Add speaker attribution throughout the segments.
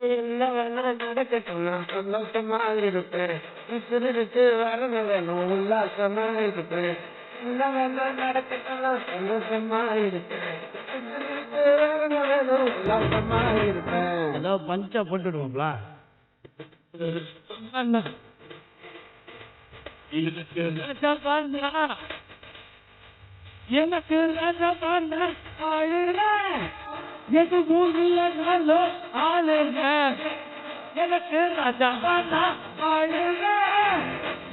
Speaker 1: என்ன வேணா நடக்கட்டும் நான் சந்தோஷமா இருப்பேன். விசிறிடுச்சு வரது வேணும் உல்லாசமா இருப்பேன். என்ன வேணா நடக்கட்டும் நான் சந்தோஷமா இருப்பேன். விசிறிடுச்சு வரது வேணும் உல்லாசமா இருப்பேன்.
Speaker 2: ஏதாவது பஞ்சா போட்டுடுவோங்களா? அண்ணா, எனக்கு ராஜா பாண்டா, எனக்கு ராஜா பாண்டா ஆளுறேன். எது மூங்கில நாளும் ஆளுறேன். எனக்கு ராஜா பாண்டா ஆளுறேன்.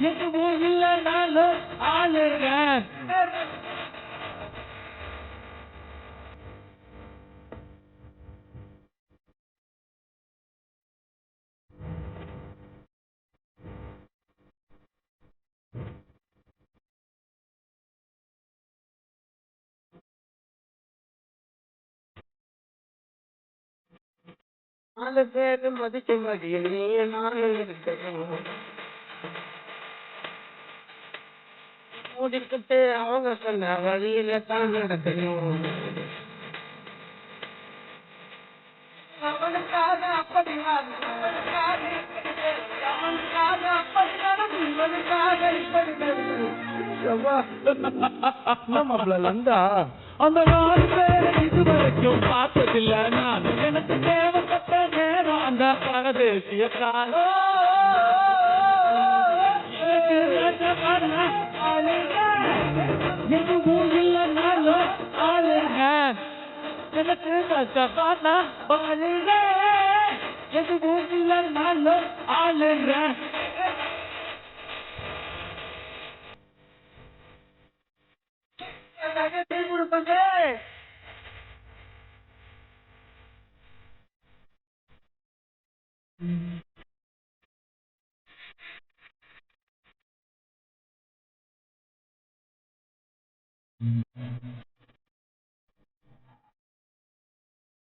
Speaker 2: எது மூங்கில நாளும் ஆளுறேன்.
Speaker 1: நாலு பேரு மதிக்கும்படி நீ நானும் இருக்கணும். மூடிக்கிட்டு அவங்க சொன்ன வழியில தான் நடக்கணும். அவனுக்காக அப்படி வாழு, அவனுக்காக இப்படி பேசு, அவனுக்காக அப்படி நடந்து, இவனுக்காக இப்படி பேசு.
Speaker 2: எவ்வா. என்ன மாப்பிள்ள லண்டா? அந்த 4 பேரை இதுவரைக்கும் பார்த்ததில்ல நான். எனக்கு தேவைப்பட்ட நேரம் அந்த பரதேசிய காலம். எனக்கு ராஜா பாண்டா ஆளுறேன். எது மூங்கில நாளும் ஆளுறேன். எனக்கு ராஜா பாண்டா ஆளுறேன். எது மூங்கில நாளும் ஆளுறேன்.
Speaker 1: எனக்கு டீ கொடுப்பங்க.